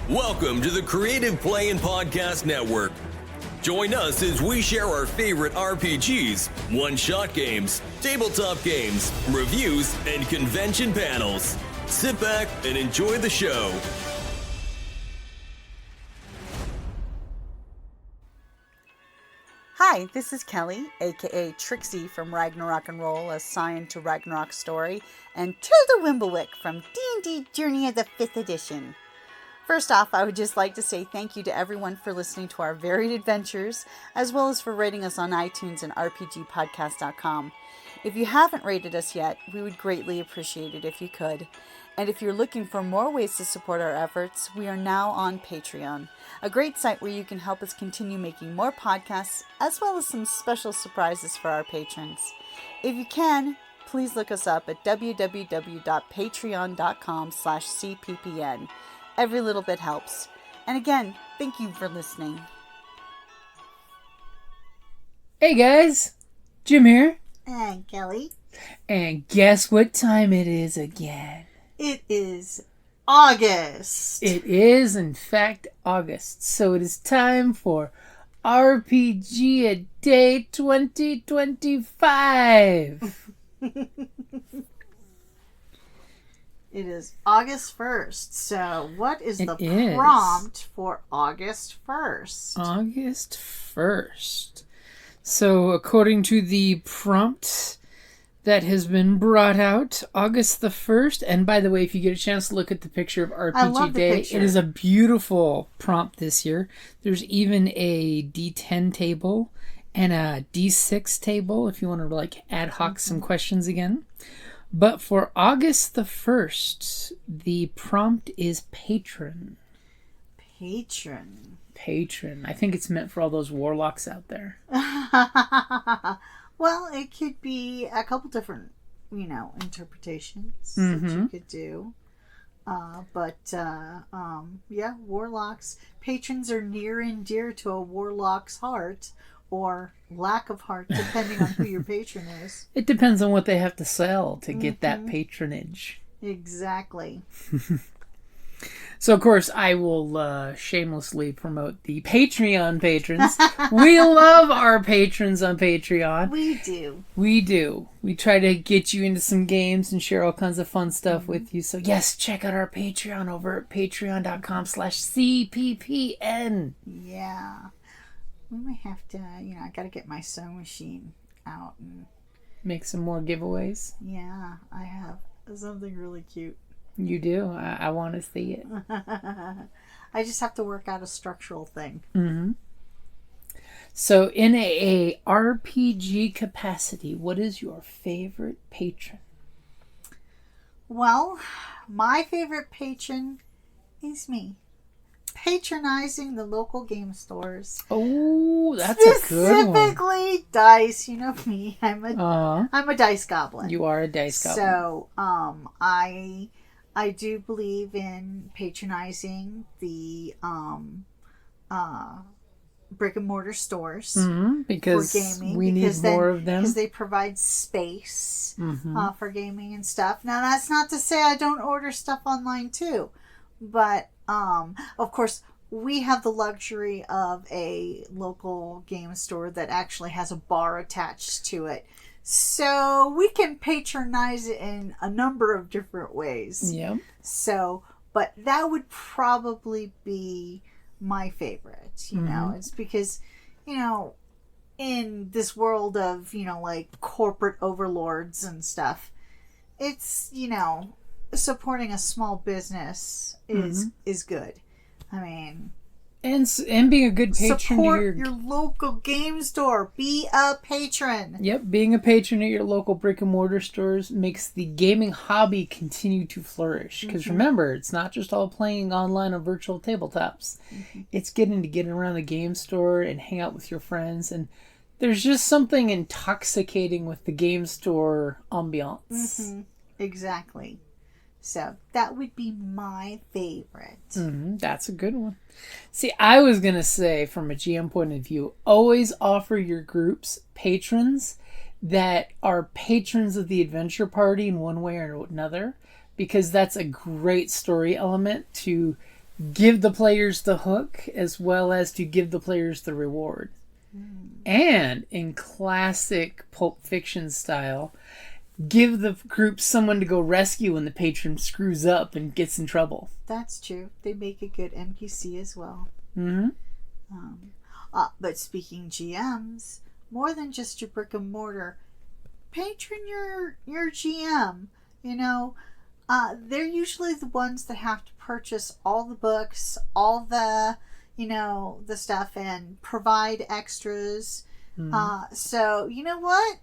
Welcome to the Creative Play and Podcast Network. Join us as we share our favorite RPGs, one-shot games, tabletop games, reviews, and convention panels. Sit back and enjoy the show. Hi, this is Kelly, aka Trixie from Ragnarok and Roll, assigned to Ragnarok Story, and Tilda Wimblewick from D&D Journey of the 5th Edition. First off, I would just like to say thank you to everyone for listening to our varied adventures, as well as for rating us on iTunes and RPGpodcast.com. If you haven't rated us yet, we would greatly appreciate it if you could. And if you're looking for more ways to support our efforts, we are now on Patreon, a great site where you can help us continue making more podcasts, as well as some special surprises for our patrons. If you can, please look us up at www.patreon.com/cppn. Every little bit helps. And again, thank you for listening. Hey guys, Jim here. And Kelly. And guess what time it is again? It is August. It is, in fact, August. So it is time for RPGaDAY 2025. It is August 1st. So what is the prompt for August 1st? August 1st. So according to the prompt that has been brought out, August the 1st, and by the way, if you get a chance to look at the picture of RPGaDAY, it is a beautiful prompt this year. There's even a D10 table and a D6 table if you want to like ad hoc some questions again. But for August the 1st, the prompt is Patron. Patron. I think it's meant for all those warlocks out there. Well, it could be a couple different, interpretations that you could do. Yeah, warlocks. Patrons are near and dear to a warlock's heart, or lack of heart, depending on who your patron is. It depends on what they have to sell to get that patronage. Exactly. So, of course, I will shamelessly promote the Patreon patrons. We love our patrons on Patreon. We do. We try to get you into some games and share all kinds of fun stuff with you. So, yes, check out our Patreon over at patreon.com/cppn. Yeah. We might have to, I got to get my sewing machine out and make some more giveaways. Yeah, I have something really cute. You do? I want to see it. I just have to work out a structural thing. Mm-hmm. So in a RPG capacity, what is your favorite patron? Well, my favorite patron is me. Patronizing the local game stores. Oh, that's a good one. Specifically dice. You know me. I'm a dice goblin. You are a dice goblin. So, I do believe in patronizing the brick and mortar stores because for gaming. We need more of them. Because they provide space for gaming and stuff. Now, that's not to say I don't order stuff online too, but of course, we have the luxury of a local game store that actually has a bar attached to it. So we can patronize it in a number of different ways. Yeah. So, but that would probably be my favorite, It's because, in this world of, like corporate overlords and stuff, it's, supporting a small business is good. I mean, and being a good patron support to your local game store. Be a patron. Yep, being a patron at your local brick and mortar stores makes the gaming hobby continue to flourish. Because remember, it's not just all playing online on virtual tabletops. It's getting to get around the game store and hang out with your friends. And there's just something intoxicating with the game store ambiance. Exactly. So that would be my favorite. That's a good one. See, I was going to say, from a GM point of view, always offer your groups patrons that are patrons of the adventure party in one way or another, because that's a great story element to give the players the hook as well as to give the players the reward. And in classic Pulp Fiction style, give the group someone to go rescue when the patron screws up and gets in trouble. That's true. They make a good NPC as well. Mm-hmm. But speaking GMs, more than just your brick and mortar, patron your GM. You know, they're usually the ones that have to purchase all the books, all the, you know, the stuff, and provide extras. So, you know what?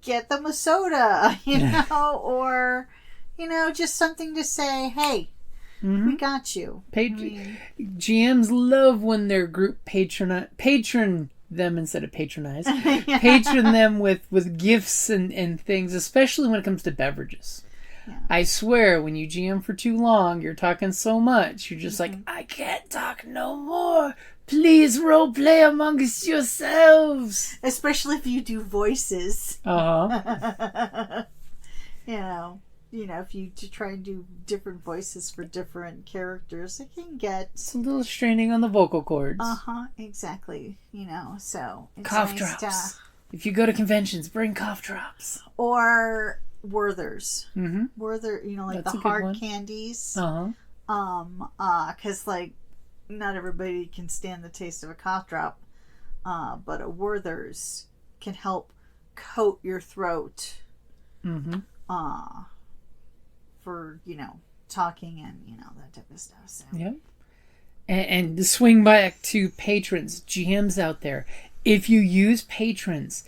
Get them a soda, you know, or, you know, just something to say, hey, we got you. GMs love when their group patron them instead of patronize. Patron them with gifts and things, especially when it comes to beverages. Yeah. I swear, when you GM for too long, you're talking so much, you're just like, I can't talk no more. Please role play amongst yourselves. Especially if you do voices. You know, if you try and do different voices for different characters, it can get... It's a little straining on the vocal cords. Exactly. You know, so... It's cough nice drops. If you go to conventions, bring cough drops. Or Werthers. Werther, you know, like That's the hard candies. Because, like, not everybody can stand the taste of a cough drop. But a Werther's can help coat your throat. For, you know, talking and, you know, that type of stuff. So. Yeah. And to swing back to patrons, GMs out there, if you use patrons,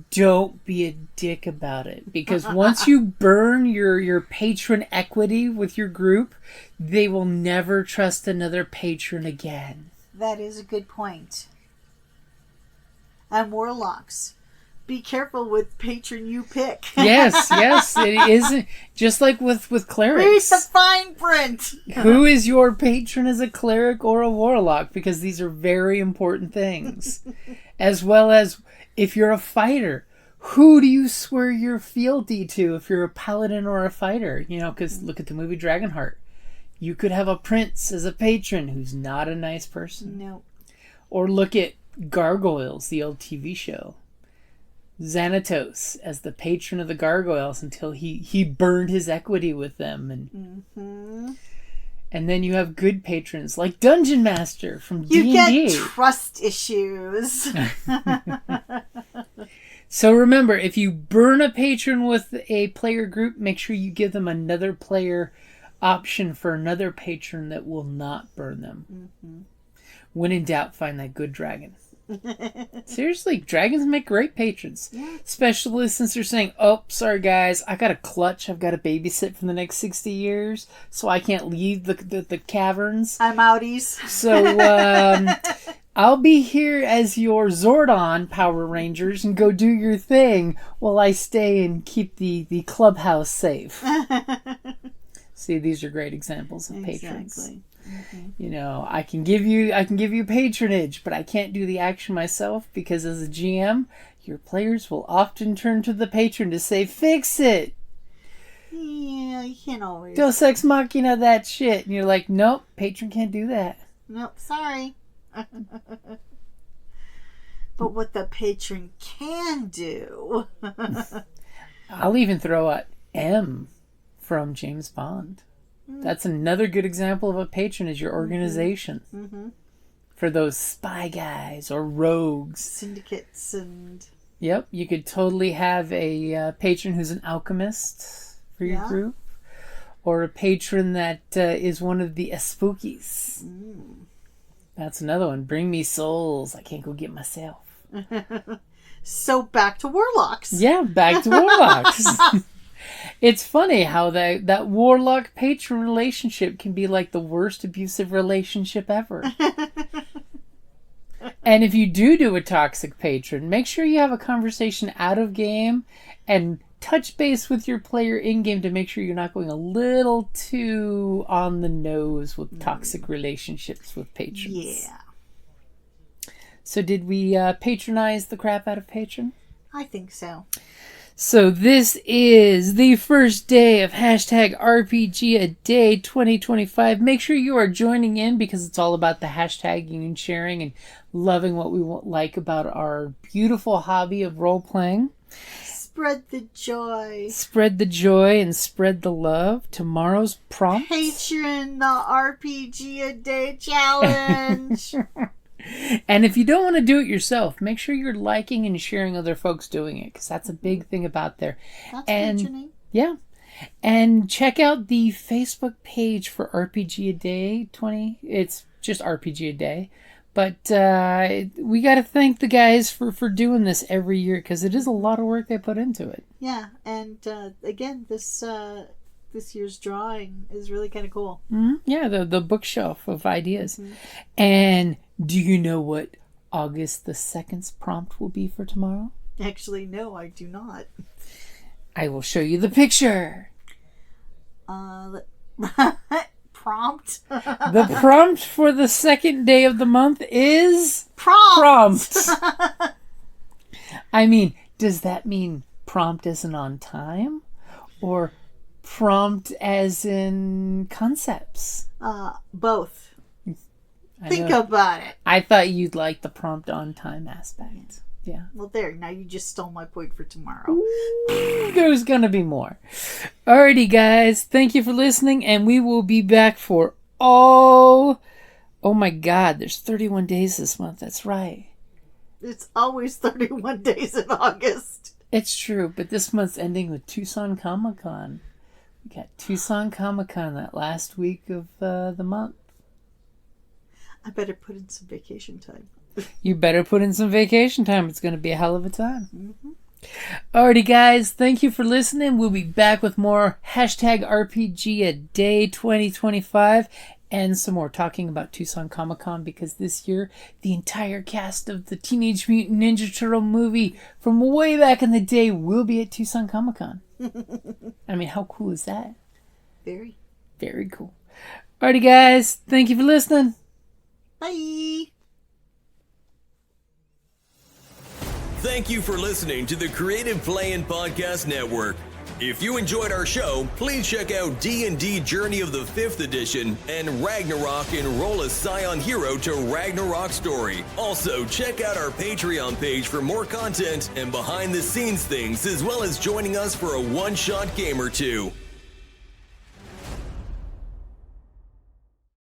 don't be a dick about it. Because once you burn your patron equity with your group, they will never trust another patron again. That is a good point. And warlocks. Be careful with patron you pick. Yes, it isn't just like with clerics. Read the fine print. Who is your patron as a cleric or a warlock? Because these are very important things. As well as if you're a fighter, who do you swear your fealty to if you're a paladin or a fighter? You know, because look at the movie Dragonheart. You could have a prince as a patron who's not a nice person. No. Or look at Gargoyles, the old TV show. Xanatos as the patron of the gargoyles until he burned his equity with them, and then you have good patrons like Dungeon Master from D&D. You get trust issues. So remember, if you burn a patron with a player group, make sure you give them another player option for another patron that will not burn them. When in doubt, find that good dragon. Seriously, dragons make great patrons. Yeah. Especially since they're saying, oh, sorry guys, I got a clutch I've got to babysit for the next 60 years, so I can't leave the caverns. I'm outies. So I'll be here as your Zordon Power Rangers and go do your thing while I stay and keep the clubhouse safe. See, these are great examples of patrons. Exactly. You know, I can give you patronage, but I can't do the action myself because as a GM, your players will often turn to the patron to say, fix it. Yeah, you can't always. Deus Ex Machina that shit. And you're like, nope, patron can't do that. Nope, sorry. But what the patron can do. I'll even throw out M from James Bond. That's another good example of a patron as your organization. For those spy guys or rogues. Syndicates and... Yep, you could totally have a patron who's an alchemist for your group. Or a patron that is one of the spookies. That's another one. Bring me souls I can't go get myself. So back to warlocks. Yeah, back to warlocks. It's funny how that warlock patron relationship can be like the worst abusive relationship ever. And if you do a toxic patron, make sure you have a conversation out of game and touch base with your player in game to make sure you're not going a little too on the nose with toxic relationships with patrons. Yeah. So did we patronize the crap out of patron? I think so. So this is the first day of hashtag RPGaDAY2025. Make sure you are joining in because it's all about the hashtagging and sharing and loving what we like about our beautiful hobby of role-playing. Spread the joy. Spread the joy and spread the love. Tomorrow's prompt. Patron the RPGaDAY challenge. And if you don't want to do it yourself, make sure you're liking and sharing other folks doing it, because that's a big thing about there. That's and yeah, and check out the Facebook page for RPGaDAY20. It's just RPGaDAY, but we got to thank the guys for doing this every year, because it is a lot of work they put into it. Yeah, and again, this year's drawing is really kind of cool. Mm-hmm. Yeah, the bookshelf of ideas. Mm-hmm. And do you know what August the 2nd's prompt will be for tomorrow? Actually, no, I do not. I will show you the picture. Prompt? The prompt for the second day of the month is... Prompt! I mean, does that mean prompt as in on time? Or prompt as in concepts? Both. Think about it. I thought you'd like the prompt on time aspect. Yeah. Well, there. Now you just stole my point for tomorrow. Ooh, there's going to be more. Alrighty, guys. Thank you for listening, and we will be back for oh my God. There's 31 days this month. That's right. It's always 31 days in August. It's true, but this month's ending with Tucson Comic-Con. We got Tucson Comic-Con that last week of the month. I better put in some vacation time. You better put in some vacation time. It's going to be a hell of a time. Mm-hmm. Alrighty, guys. Thank you for listening. We'll be back with more hashtag RPGaDAY2025 and some more talking about Tucson Comic-Con, because this year the entire cast of the Teenage Mutant Ninja Turtle movie from way back in the day will be at Tucson Comic-Con. I mean, how cool is that? Very. Very cool. Alrighty, guys. Thank you for listening. Bye. Thank you for listening to the Creative Playing Podcast Network. If you enjoyed our show, please check out D&D Journey of the 5th Edition and Ragnarok Enroll a Scion Hero to Ragnarok Story. Also, check out our Patreon page for more content and behind-the-scenes things, as well as joining us for a one-shot game or two.